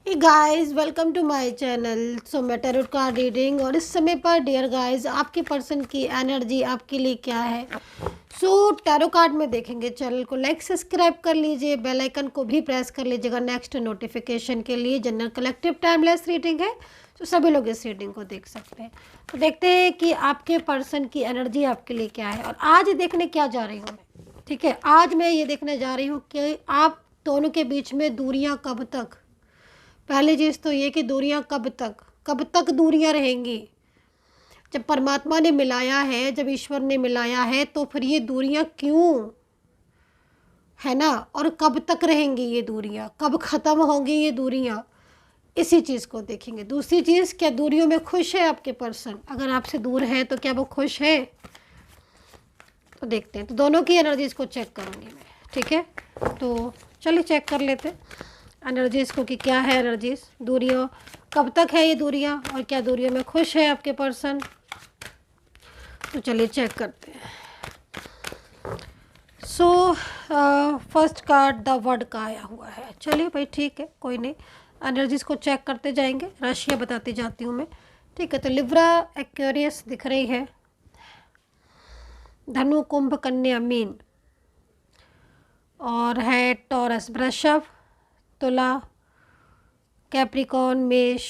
Hey guys, welcome to my channel. So मैं tarot card reading और इस समय पर डियर गाइस आपके पर्सन की एनर्जी आपके लिए क्या है। टैरो कार्ड में देखेंगे। चैनल को लाइक सब्सक्राइब कर लीजिए, बेल आइकन को भी प्रेस कर लीजिएगा नेक्स्ट नोटिफिकेशन के लिए। जनरल कलेक्टिव टाइमलेस रीडिंग है, तो सभी लोग इस रीडिंग को देख सकते हैं। तो देखते हैं कि आपके पर्सन की एनर्जी आपके लिए क्या है। और आज देखने क्या जा रही हूँ मैं, ठीक है। आज मैं ये देखने जा रही हूँ कि आप दोनों के बीच में दूरियाँ कब तक। पहली चीज़ तो ये कि दूरियां कब तक दूरियां रहेंगी। जब परमात्मा ने मिलाया है, जब ईश्वर ने मिलाया है, तो फिर ये दूरियां क्यों, है ना। और कब तक रहेंगी ये दूरियां, कब ख़त्म होंगी ये दूरियां, इसी चीज़ को देखेंगे। दूसरी चीज़, क्या दूरियों में खुश है आपके पर्सन। अगर आपसे दूर है तो क्या वो खुश है, तो देखते हैं। तो दोनों की एनर्जीज को चेक करूँगी मैं, ठीक है। तो चलिए चेक कर लेते हैं एनर्जीज़ को कि क्या है एनर्जीज़, दूरियों कब तक है ये दूरियां, और क्या दूरियों में खुश है आपके पर्सन। तो चलिए चेक करते हैं। फर्स्ट कार्ड द वर्ड का आया हुआ है। चलिए भाई, ठीक है, कोई नहीं। एनर्जीज़ को चेक करते जाएंगे, राशियाँ बताती जाती हूँ मैं, ठीक है। तो लिब्रा एक्वेरियस दिख रही है, धनु कुंभ कन्या मीन, और है टॉरस वृषभ तुला कैप्रिकॉन मेष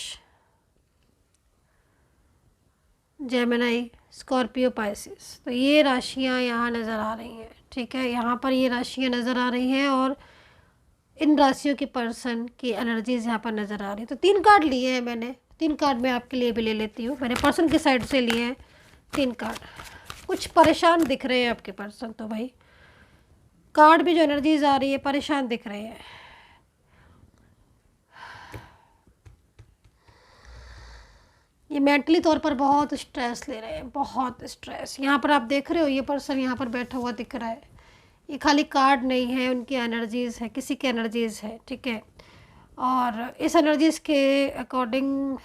जेमिनी स्कॉर्पियो पाइसिस। तो ये राशियाँ यहाँ नज़र आ रही हैं, ठीक है। यहाँ पर ये राशियाँ नज़र आ रही हैं और इन राशियों के पर्सन की एनर्जीज यहाँ पर नज़र आ रही है। तो 3 कार्ड लिए हैं मैंने, 3 कार्ड मैं आपके लिए भी ले लेती हूँ। मैंने पर्सन की साइड से लिए हैं 3 कार्ड। कुछ परेशान दिख रहे हैं आपके पर्सन, तो भाई कार्ड भी जो एनर्जीज आ रही है परेशान दिख रहे हैं। ये मेंटली तौर पर बहुत स्ट्रेस ले रहे हैं, बहुत स्ट्रेस। यहाँ पर आप देख रहे हो ये पर्सन यहाँ पर बैठा हुआ दिख रहा है। ये खाली कार्ड नहीं है, उनकी एनर्जीज़ है, किसी की एनर्जीज़ है, ठीक है। और इस एनर्जीज़ के अकॉर्डिंग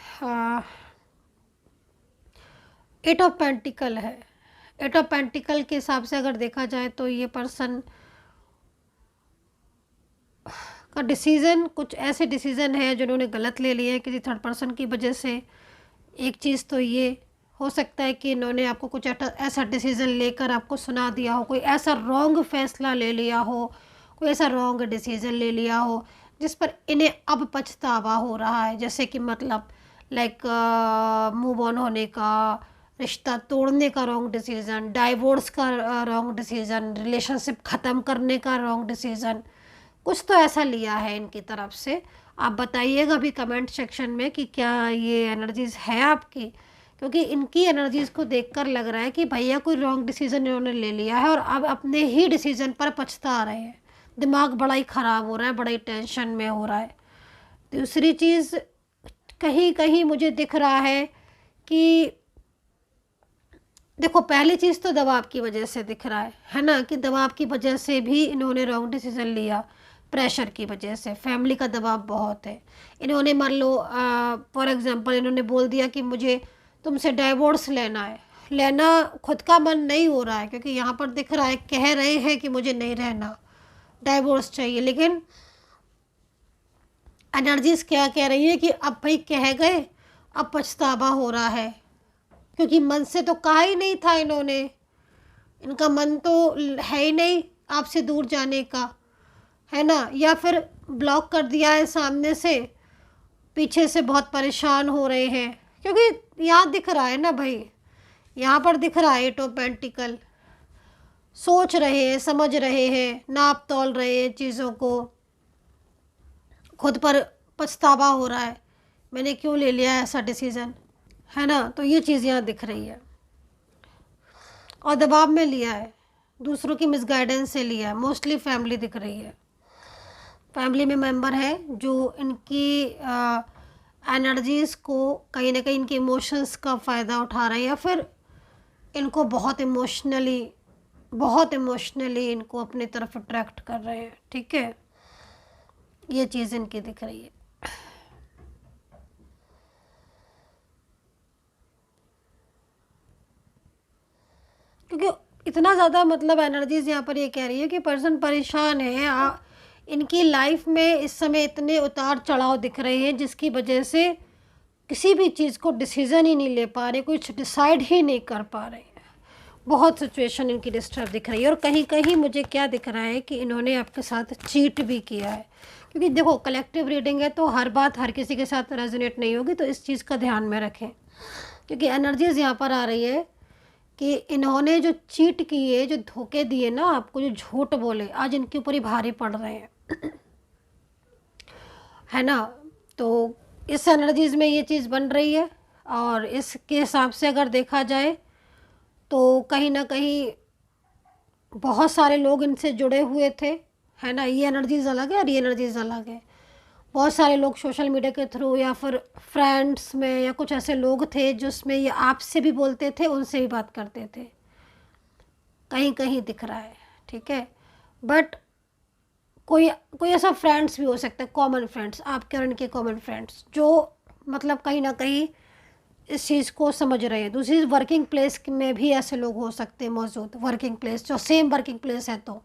8 ऑफ पेंटिकल है। 8 ऑफ पेंटिकल के हिसाब से अगर देखा जाए तो ये पर्सन का डिसीज़न, कुछ ऐसे डिसीज़न है जिन्होंने गलत ले लिए हैं किसी थर्ड पर्सन की वजह से। एक चीज़ तो ये हो सकता है कि इन्होंने आपको कुछ ऐसा डिसीज़न लेकर आपको सुना दिया हो, कोई ऐसा रॉन्ग फैसला ले लिया हो, कोई ऐसा रॉन्ग डिसीज़न ले लिया हो जिस पर इन्हें अब पछतावा हो रहा है। जैसे कि मतलब लाइक मूव ऑन होने का, रिश्ता तोड़ने का रॉन्ग डिसीज़न, डाइवोर्स का रॉन्ग डिसीज़न, रिलेशनशिप ख़त्म करने का रॉन्ग डिसीज़न, कुछ तो ऐसा लिया है इनकी तरफ से। आप बताइएगा भी कमेंट सेक्शन में कि क्या ये एनर्जीज़ है आपकी, क्योंकि इनकी एनर्जीज़ को देखकर लग रहा है कि भैया कोई रॉन्ग डिसीज़न इन्होंने ले लिया है और अब अपने ही डिसीज़न पर पछता रहे हैं। दिमाग बड़ा ही ख़राब हो रहा है, बड़ा ही टेंशन में हो रहा है। दूसरी चीज़, कहीं कहीं मुझे दिख रहा है कि देखो, पहली चीज़ तो दबाव की वजह से दिख रहा है ना, कि दबाव की वजह से भी इन्होंने रॉन्ग डिसीज़न लिया। प्रेशर की वजह से, फैमिली का दबाव बहुत है। इन्होंने मान लो फॉर एग्जांपल इन्होंने बोल दिया कि मुझे तुमसे डाइवोर्स लेना है, लेना खुद का मन नहीं हो रहा है, क्योंकि यहाँ पर दिख रहा है कह रहे हैं कि मुझे नहीं रहना, डाइवोर्स चाहिए। लेकिन एनर्जीज क्या कह रही है कि अब भाई कह गए, अब पछतावा हो रहा है, क्योंकि मन से तो कहा ही नहीं था इन्होंने। इनका मन तो है ही नहीं आपसे दूर जाने का, है ना। या फिर ब्लॉक कर दिया है सामने से, पीछे से बहुत परेशान हो रहे हैं, क्योंकि यहाँ दिख रहा है ना भाई, यहाँ पर दिख रहा है 8 ऑफ पेंटिकल। सोच रहे हैं, समझ रहे हैं, नाप तोल रहे हैं चीज़ों को, खुद पर पछतावा हो रहा है, मैंने क्यों ले लिया ऐसा डिसीज़न, है ना। तो ये चीज़ यहाँ दिख रही है और दबाव में लिया है, दूसरों की मिसगाइडेंस से लिया है। मोस्टली फैमिली दिख रही है, फैमिली में मेंबर है जो इनकी एनर्जीज़ को कहीं ना कहीं इनके इमोशंस का फ़ायदा उठा रहे हैं, या फिर इनको बहुत इमोशनली इनको अपनी तरफ अट्रैक्ट कर रहे हैं, ठीक है। ये चीज़ इनकी दिख रही है। क्योंकि इतना ज़्यादा मतलब एनर्जीज़ यहाँ पर ये कह रही है कि पर्सन परेशान है। इनकी लाइफ में इस समय इतने उतार चढ़ाव दिख रहे हैं जिसकी वजह से किसी भी चीज़ को डिसीज़न ही नहीं ले पा रहे, कुछ डिसाइड ही नहीं कर पा रहे हैं। बहुत सिचुएशन इनकी डिस्टर्ब दिख रही है और कहीं कहीं मुझे क्या दिख रहा है कि इन्होंने आपके साथ चीट भी किया है। क्योंकि देखो कलेक्टिव रीडिंग है तो हर बात हर किसी के साथ रेजोनेट नहीं होगी, तो इस चीज़ का ध्यान में रखें। क्योंकि एनर्जीज़ यहाँ पर आ रही है कि इन्होंने जो चीट किए, जो धोखे दिए ना आपको, जो झूठ बोले, आज इनके ऊपर ही भारी पड़ रहे हैं है ना। तो इस एनर्जीज़ में ये चीज़ बन रही है और इसके हिसाब से अगर देखा जाए तो कहीं ना कहीं बहुत सारे लोग इनसे जुड़े हुए थे, है ना। ये एनर्जीज़ अलग है और ये एनर्जीज़ अलग है। बहुत सारे लोग सोशल मीडिया के थ्रू या फिर फ्रेंड्स में या कुछ ऐसे लोग थे जिसमें ये आपसे भी बोलते थे, उनसे भी बात करते थे, कहीं कहीं दिख रहा है, ठीक है। बट कोई कोई ऐसा फ्रेंड्स भी हो सकता है, कॉमन फ्रेंड्स, आपके और इनके कॉमन फ्रेंड्स, जो मतलब कहीं ना कहीं इस चीज़ को समझ रहे हैं। दूसरी वर्किंग प्लेस में भी ऐसे लोग हो सकते हैं मौजूद, वर्किंग प्लेस जो सेम वर्किंग प्लेस है, तो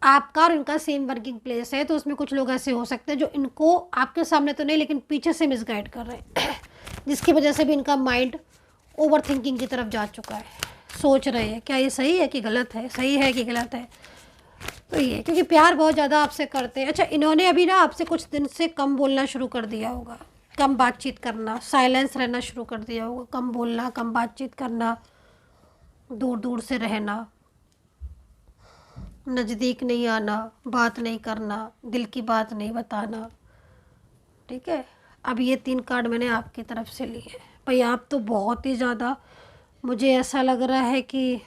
आपका और इनका सेम वर्किंग प्लेस है, तो उसमें कुछ लोग ऐसे हो सकते हैं जो इनको आपके सामने तो नहीं लेकिन पीछे से मिसगाइड कर रहे हैं जिसकी वजह से भी इनका माइंड ओवर थिंकिंग की तरफ जा चुका है। सोच रहे हैं क्या ये सही है कि गलत है, सही है कि गलत है। तो ये क्योंकि प्यार बहुत ज़्यादा आपसे करते हैं। अच्छा, इन्होंने अभी ना आपसे कुछ दिन से कम बोलना शुरू कर दिया होगा, कम बातचीत करना, साइलेंस रहना शुरू कर दिया होगा, कम बोलना, कम बातचीत करना, दूर दूर से रहना, नज़दीक नहीं आना, बात नहीं करना, दिल की बात नहीं बताना, ठीक है। अब ये 3 कार्ड मैंने आपकी तरफ से लिए हैं। भाई आप तो बहुत ही ज़्यादा, मुझे ऐसा लग रहा है कि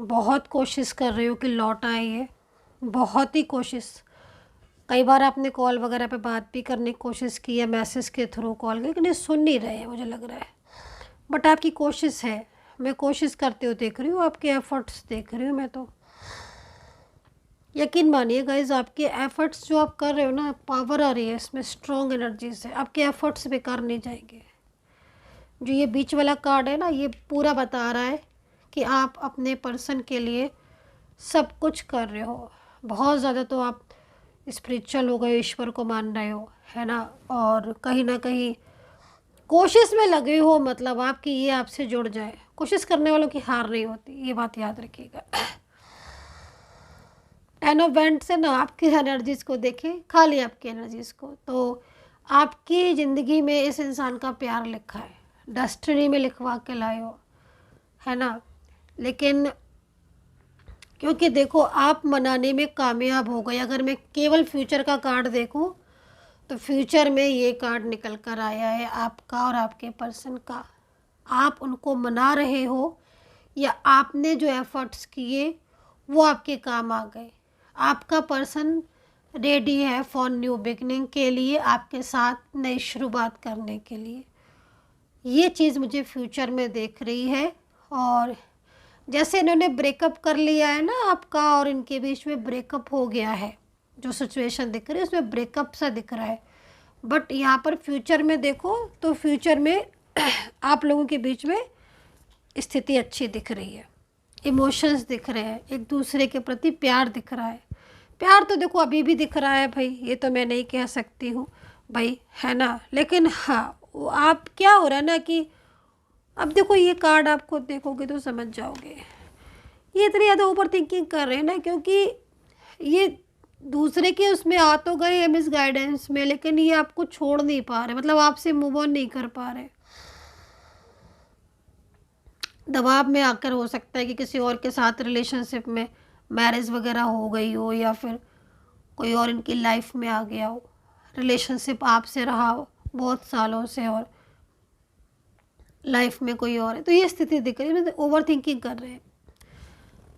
बहुत कोशिश कर रहे हो कि लौट आए ये, बहुत ही कोशिश। कई बार आपने कॉल वगैरह पे बात भी करने की कोशिश की है, मैसेज के थ्रू, कॉल के, लेकिन ये सुन नहीं रहे हैं मुझे लग रहा है। बट आपकी कोशिश है, मैं कोशिश करते हुए देख रही हूँ, आपके एफर्ट्स देख रही हूँ मैं। तो यकीन मानिए गाइज, आपके एफर्ट्स जो आप कर रहे हो ना, पावर आ रही है इसमें, स्ट्रॉन्ग एनर्जी से। आपके एफर्ट्स बेकार नहीं जाएंगे। जो ये बीच वाला कार्ड है ना, ये पूरा बता रहा है कि आप अपने पर्सन के लिए सब कुछ कर रहे हो। बहुत ज़्यादा तो आप स्पिरिचुअल हो गए, ईश्वर को मान रहे हो, है ना। और कहीं ना कहीं कोशिश में लगे हो, मतलब आपकी ये आपसे जुड़ जाए। कोशिश करने वालों की हार नहीं होती, ये बात याद रखिएगा। 10 ऑफ वैंड से ना आपकी एनर्जीज़ को देखें, खाली आपकी एनर्जीज़ को, तो आपकी ज़िंदगी में इस इंसान का प्यार लिखा है, डेस्टिनी में लिखवा के लाए हो, है ना। लेकिन क्योंकि देखो आप मनाने में कामयाब हो गए। अगर मैं केवल फ्यूचर का कार्ड देखूं तो फ्यूचर में ये कार्ड निकल कर आया है आपका और आपके पर्सन का। आप उनको मना रहे हो या आपने जो एफर्ट्स किए वो आपके काम आ गए। आपका पर्सन रेडी है फॉर न्यू बिगनिंग के लिए, आपके साथ नई शुरुआत करने के लिए। ये चीज़ मुझे फ्यूचर में दिख रही है। और जैसे इन्होंने ब्रेकअप कर लिया है ना, आपका और इनके बीच में ब्रेकअप हो गया है, जो सिचुएशन दिख रही है उसमें ब्रेकअप सा दिख रहा है। बट यहाँ पर फ्यूचर में देखो तो फ्यूचर में आप लोगों के बीच में स्थिति अच्छी दिख रही है, इमोशंस दिख रहे हैं, एक दूसरे के प्रति प्यार दिख रहा है। प्यार तो देखो अभी भी दिख रहा है भाई, ये तो मैं नहीं कह सकती हूँ भाई, है ना। लेकिन हाँ, आप क्या हो रहा है ना कि अब देखो ये कार्ड आपको देखोगे तो समझ जाओगे, ये इतनी ज़्यादा ओवर थिंकिंग कर रहे हैं ना, क्योंकि ये दूसरे के उसमें आ तो गए हैं मिस गाइडेंस में, लेकिन ये आपको छोड़ नहीं पा रहे, मतलब आपसे मूव ऑन नहीं कर पा रहे। दबाव में आकर हो सकता है कि किसी और के साथ रिलेशनशिप में मैरिज वगैरह हो गई हो, या फिर कोई और इनकी लाइफ में आ गया हो, रिलेशनशिप आपसे रहा हो बहुत सालों से और लाइफ में कोई और है, तो ये स्थिति दिख रही है। मतलब ओवर थिंकिंग कर रहे हैं,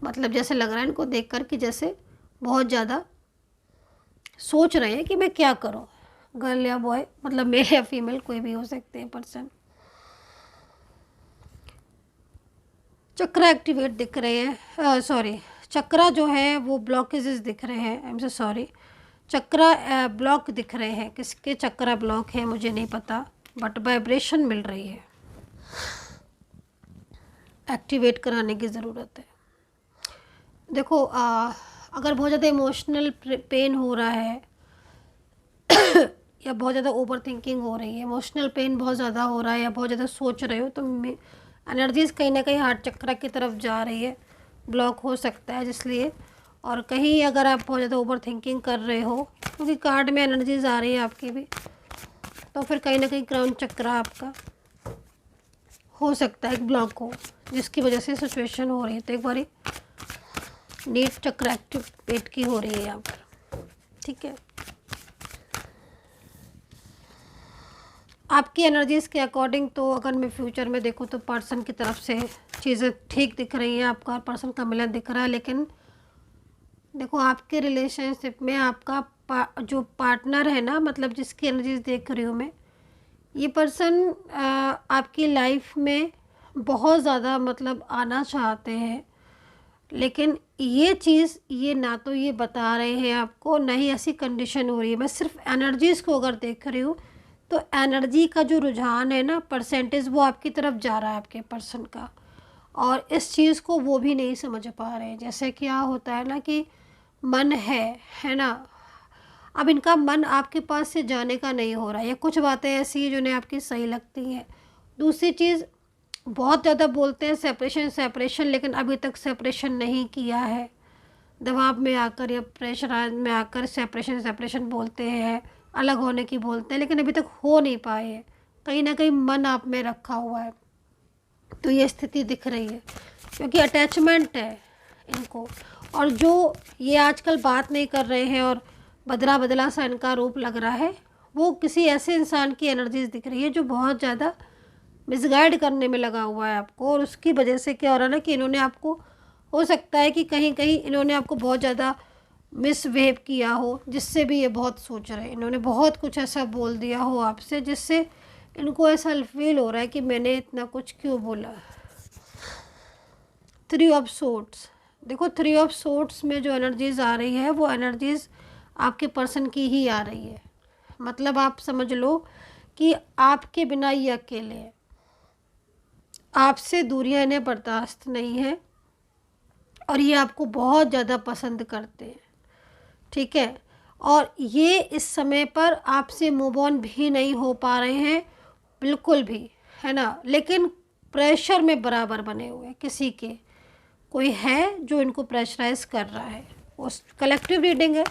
मतलब जैसे लग रहा है इनको देख कर कि जैसे बहुत ज़्यादा सोच रहे हैं कि मैं क्या करूं। गर्ल या बॉय, मतलब मेल या फीमेल कोई भी हो सकते हैं पर्सन। चक्रा एक्टिवेट दिख रहे हैं, सॉरी चक्रा जो है वो ब्लॉकेजेस दिख रहे हैं, I am so sorry, chakra block दिख रहे हैं। किसके चक्रा ब्लॉक है मुझे नहीं पता, बट वाइब्रेशन मिल रही है, एक्टिवेट कराने की ज़रूरत है। देखो अगर बहुत ज़्यादा इमोशनल पेन हो रहा है या बहुत ज़्यादा ओवर थिंकिंग हो रही है, इमोशनल पेन बहुत ज़्यादा हो रहा है या बहुत ज़्यादा सोच रहे हो, तो एनर्जीज़ कहीं ना कहीं हार्ट चक्र की तरफ जा रही है, ब्लॉक हो सकता है जिसलिए। और कहीं अगर आप बहुत ज़्यादा ओवर थिंकिंग कर रहे हो, क्योंकि कार्ड में एनर्जीज आ रही है आपकी भी, तो फिर कहीं ना कहीं क्राउन चक्र आपका हो सकता है एक ब्लॉक हो, जिसकी वजह से सिचुएशन हो रही है। तो एक बारी नीट चक्र एक्टिवेट की हो रही है यहाँ पर, ठीक है। आपकी एनर्जीज़ के अकॉर्डिंग तो अगर मैं फ्यूचर में देखूँ तो पर्सन की तरफ से चीज़ें ठीक दिख रही हैं, आपका पर्सन का मिलन दिख रहा है। लेकिन देखो आपके रिलेशनशिप में आपका जो पार्टनर है ना, मतलब जिसकी एनर्जीज देख रही हूँ मैं, ये पर्सन आपकी लाइफ में बहुत ज़्यादा मतलब आना चाहते हैं, लेकिन ये चीज़ ये ना तो ये बता रहे हैं आपको, ना ही ऐसी कंडीशन हो रही है। मैं सिर्फ एनर्जीज़ को अगर देख रही हूँ तो एनर्जी का जो रुझान है ना, परसेंटेज, वो आपकी तरफ जा रहा है आपके पर्सन का, और इस चीज़ को वो भी नहीं समझ पा रहे हैं। जैसे क्या होता है ना कि मन है ना, अब इनका मन आपके पास से जाने का नहीं हो रहा है, या कुछ बातें ऐसी हैं जो उन्हें आपकी सही लगती हैं। दूसरी चीज़, बहुत ज़्यादा बोलते हैं सेपरेशन सेपरेशन, लेकिन अभी तक सेपरेशन नहीं किया है। दबाव में आकर या प्रेशर में आकर सेपरेशन सेपरेशन बोलते हैं, अलग होने की बोलते हैं, लेकिन अभी तक हो नहीं पाए हैं। कहीं ना कहीं मन आप में रखा हुआ है, तो ये स्थिति दिख रही है, क्योंकि अटैचमेंट है इनको। और जो ये आजकल बात नहीं कर रहे हैं और बदला बदला सा इनका रूप लग रहा है, वो किसी ऐसे इंसान की एनर्जीज दिख रही है जो बहुत ज़्यादा मिसगाइड करने में लगा हुआ है आपको। और उसकी वजह से क्या हो रहा है ना कि इन्होंने आपको, हो सकता है कि कहीं कहीं इन्होंने आपको बहुत ज़्यादा मिसबिहेव किया हो, जिससे भी ये बहुत सोच रहे हैं। इन्होंने बहुत कुछ ऐसा बोल दिया हो आपसे जिससे इनको ऐसा फील हो रहा है कि मैंने इतना कुछ क्यों बोला। 3 ऑफ सोर्ड्स, देखो 3 ऑफ सोर्ड्स में जो एनर्जीज आ रही है वो एनर्जीज आपके पर्सन की ही आ रही है। मतलब आप समझ लो कि आपके बिना ये अकेले है, आपसे दूरियां इन्हें बर्दाश्त नहीं है, और ये आपको बहुत ज़्यादा पसंद करते हैं, ठीक है। और ये इस समय पर आपसे मूव ऑन भी नहीं हो पा रहे हैं बिल्कुल भी, है ना। लेकिन प्रेशर में बराबर बने हुए हैं किसी के, कोई है जो इनको प्रेशराइज कर रहा है। उस कलेक्टिव रीडिंग है,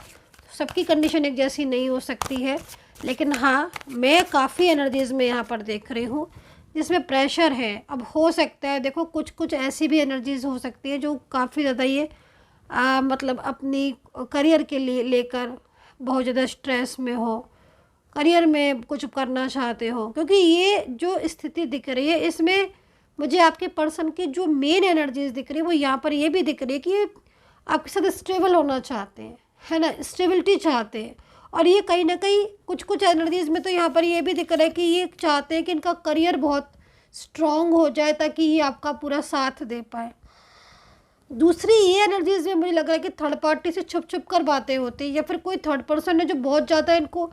सबकी कंडीशन एक जैसी नहीं हो सकती है, लेकिन हाँ मैं काफ़ी एनर्जीज़ में यहाँ पर देख रही हूँ जिसमें प्रेशर है। अब हो सकता है, देखो कुछ कुछ ऐसी भी एनर्जीज़ हो सकती है जो काफ़ी ज़्यादा ये मतलब अपनी करियर के लिए लेकर बहुत ज़्यादा स्ट्रेस में हो, करियर में कुछ करना चाहते हो, क्योंकि ये जो स्थिति दिख रही है इसमें मुझे आपके पर्सन की जो मेन एनर्जीज़ दिख रही है वो यहाँ पर ये भी दिख रही है कि आपके साथ स्टेबल होना चाहते हैं, है ना, स्टेबिलिटी चाहते हैं। और ये कहीं ना कहीं कुछ कुछ एनर्जीज़ में तो यहाँ पर ये भी दिख रहा है कि ये चाहते हैं कि इनका करियर बहुत स्ट्रॉन्ग हो जाए ताकि ये आपका पूरा साथ दे पाए। दूसरी ये एनर्जीज़ में मुझे लग रहा है कि थर्ड पार्टी से छुप छुप कर बातें होती हैं, या फिर कोई थर्ड पर्सन है जो बहुत ज़्यादा इनको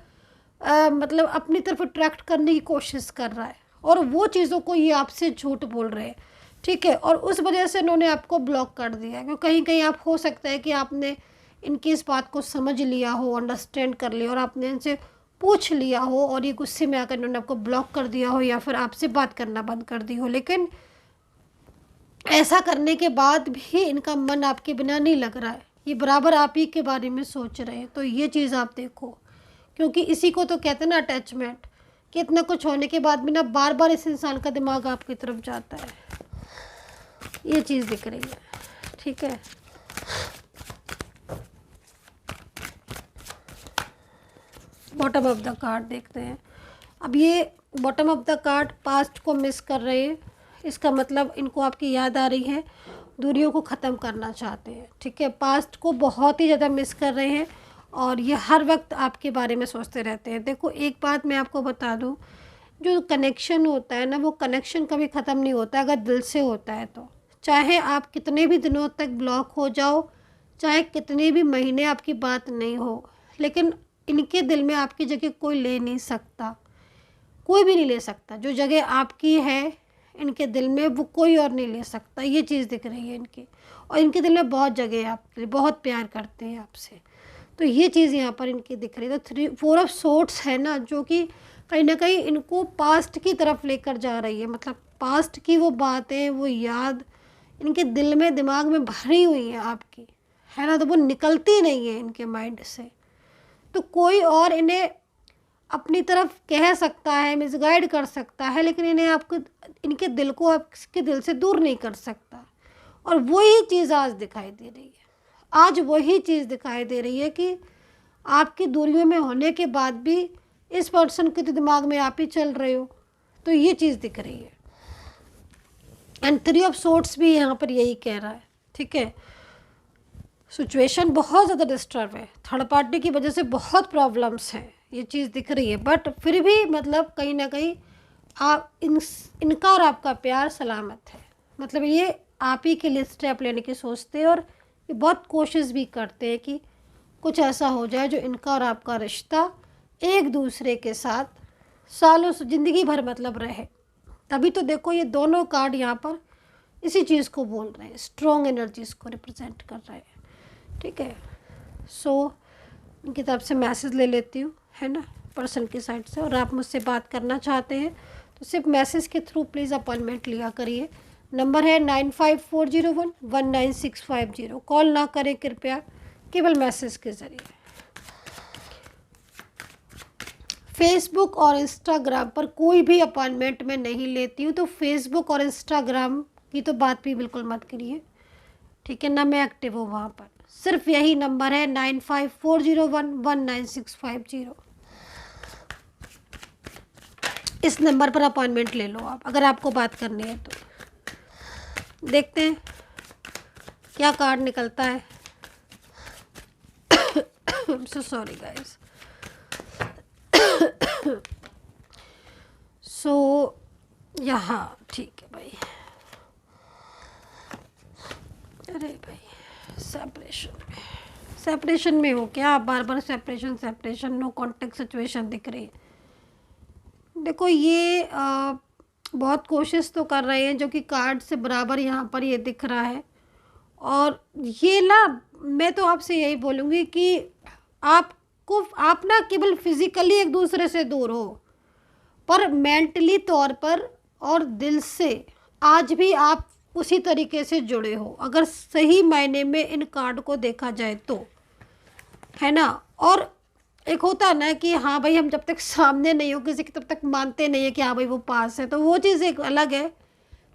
मतलब अपनी तरफ अट्रैक्ट करने की कोशिश कर रहा है, और वो चीज़ों को ये आपसे झूठ बोल रहे हैं, ठीक है। और उस वजह से इन्होंने आपको ब्लॉक कर दिया, क्योंकि कहीं कहीं आप, हो सकता है कि आपने इनकी इस बात को समझ लिया हो, अंडरस्टैंड कर लिया, और आपने इनसे पूछ लिया हो, और ये गुस्से में आकर इन्होंने आपको ब्लॉक कर दिया हो, या फिर आपसे बात करना बंद कर दी हो। लेकिन ऐसा करने के बाद भी इनका मन आपके बिना नहीं लग रहा है, ये बराबर आप ही के बारे में सोच रहे हैं। तो ये चीज़ आप देखो, क्योंकि इसी को तो कहते हैं ना अटैचमेंट, कि इतना कुछ होने के बाद भी ना बार बार इस इंसान का दिमाग आपकी तरफ जाता है। ये चीज़ दिख रही है, ठीक है। बॉटम ऑफ द कार्ड देखते हैं। अब ये bottom of the card past को मिस कर रहे हैं, इसका मतलब इनको आपकी याद आ रही है, दूरियों को ख़त्म करना चाहते हैं, ठीक है। पास्ट को बहुत ही ज़्यादा मिस कर रहे हैं, और ये हर वक्त आपके बारे में सोचते रहते हैं। देखो एक बात मैं आपको बता दूं, जो कनेक्शन होता है ना, वो कनेक्शन कभी ख़त्म नहीं होता अगर दिल से होता है तो। चाहे आप कितने भी दिनों तक ब्लॉक हो जाओ, चाहे कितने भी महीने आपकी बात नहीं हो, लेकिन इनके दिल में आपकी जगह कोई ले नहीं सकता, कोई भी नहीं ले सकता। जो जगह आपकी है इनके दिल में वो कोई और नहीं ले सकता, ये चीज़ दिख रही है इनकी। और इनके दिल में बहुत जगह है आपके लिए, बहुत प्यार करते हैं आपसे, तो ये चीज़ यहाँ पर इनकी दिख रही है। तो 4 ऑफ सोर्ड्स है ना, जो कि कहीं ना कहीं इनको पास्ट की तरफ लेकर जा रही है। मतलब पास्ट की वो बातें, वो याद इनके दिल में, दिमाग में भरी हुई है आपकी, है ना, तो वो निकलती नहीं है इनके माइंड से। तो कोई और इन्हें अपनी तरफ कह सकता है, मिसगाइड कर सकता है, लेकिन इन्हें आपको, इनके दिल को आपके दिल से दूर नहीं कर सकता। और वही चीज़ आज दिखाई दे रही है, आज वही चीज़ दिखाई दे रही है कि आपकी दूरियों में होने के बाद भी इस पर्सन के तो दिमाग में आप ही चल रहे हो, तो ये चीज़ दिख रही है। एंड 3 ऑफ सोर्ड्स भी यहाँ पर यही कह रहा है, ठीक है। सिचुएशन बहुत ज़्यादा डिस्टर्ब है, थर्ड पार्टी की वजह से बहुत प्रॉब्लम्स हैं, ये चीज़ दिख रही है। बट फिर भी मतलब कहीं ना कहीं आप इनका और आपका प्यार सलामत है। मतलब ये आप ही के लिए स्टेप लेने की सोचते हैं, और ये बहुत कोशिश भी करते हैं कि कुछ ऐसा हो जाए जो इनका और आपका रिश्ता एक दूसरे के साथ सालों से, ज़िंदगी भर मतलब रहे। तभी तो देखो ये दोनों कार्ड यहाँ पर इसी चीज़ को बोल रहे हैं, स्ट्रॉन्ग एनर्जीज़ को रिप्रेजेंट कर रहे हैं, ठीक है। सो इनकी तरफ से मैसेज ले लेती हूँ, है ना, पर्सन की साइड से। और आप मुझसे बात करना चाहते हैं तो सिर्फ मैसेज के थ्रू प्लीज़ अपॉइंटमेंट लिया करिए। नंबर है 9540119650। कॉल ना करें कृपया, केवल मैसेज के ज़रिए। फेसबुक और इंस्टाग्राम पर कोई भी अपॉइंटमेंट मैं नहीं लेती हूँ, तो फेसबुक और इंस्टाग्राम की तो बात भी बिल्कुल मत करिए, ठीक है ना, मैं एक्टिव हूँ वहाँ पर। सिर्फ यही नंबर है 9540119650। इस नंबर पर अपॉइंटमेंट ले लो आप, अगर आपको बात करनी है तो। देखते हैं क्या कार्ड निकलता है। I'm so sorry guys. सो यहाँ ठीक है भाई। अरे भाई सेपरेशन में हो क्या आप? बार बार सेपरेशन, नो कॉन्टेक्ट सिचुएशन दिख रही है। देखो ये बहुत कोशिश तो कर रहे हैं, जो कि कार्ड से बराबर यहाँ पर ये दिख रहा है। और ये ना, मैं तो आपसे यही बोलूँगी कि आप ना केवल फिज़िकली एक दूसरे से दूर हो, पर मेंटली तौर पर और दिल से आज भी आप उसी तरीके से जुड़े हो, अगर सही मायने में इन कार्ड को देखा जाए तो, है ना। और एक होता है ना कि हाँ भाई, हम जब तक सामने नहीं हो किसी की तब तक मानते नहीं है कि हाँ भाई वो पास है, तो वो चीज़ एक अलग है।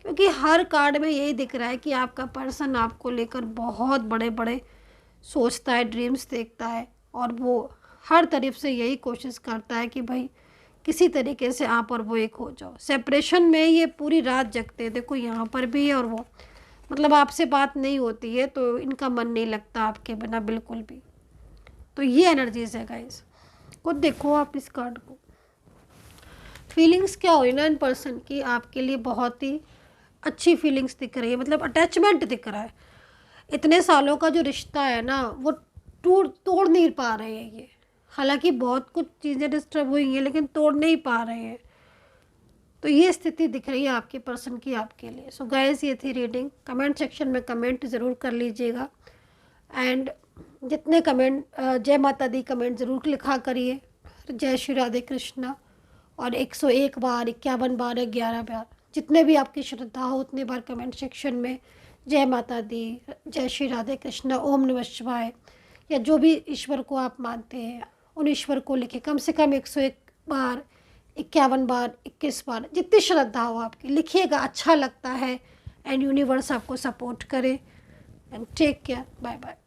क्योंकि हर कार्ड में यही दिख रहा है कि आपका पर्सन आपको लेकर बहुत बड़े बड़े सोचता है, ड्रीम्स देखता है, और वो हर तरफ से यही कोशिश करता है कि भाई किसी तरीके से आप और वो एक हो जाओ। सेपरेशन में ये पूरी रात जगते हैं, देखो यहाँ पर भी है। और वो मतलब आपसे बात नहीं होती है तो इनका मन नहीं लगता आपके बिना बिल्कुल भी। तो ये एनर्जीज है गाइस, खुद देखो आप इस कार्ड को। फीलिंग्स क्या हुई ना इन पर्सन की आपके लिए, बहुत ही अच्छी फीलिंग्स दिख रही है। मतलब अटैचमेंट दिख रहा है। इतने सालों का जो रिश्ता है ना, वो तोड़ नहीं पा रहे हैं ये। हालांकि बहुत कुछ चीज़ें डिस्टर्ब हुई हैं, लेकिन तोड़ नहीं पा रहे हैं। तो ये स्थिति दिख रही है आपके पर्सन की आपके लिए। सो गाइस, ये थी रीडिंग। कमेंट सेक्शन में कमेंट ज़रूर कर लीजिएगा। एंड जितने कमेंट, जय माता दी कमेंट ज़रूर लिखा करिए, जय श्री राधे कृष्णा। और 101 बार, 51 बार, 11 बार, जितने भी आपकी श्रद्धा हो उतने बार कमेंट सेक्शन में जय माता दी, जय श्री राधे कृष्णा, ओम नमः शिवाय, या जो भी ईश्वर को आप मानते हैं उन ईश्वर को लिखे। कम से कम 101 बार, 51 बार, 21 बार, जितनी श्रद्धा हो आपकी लिखिएगा, अच्छा लगता है। एंड यूनिवर्स आपको सपोर्ट करे। And take care, bye bye.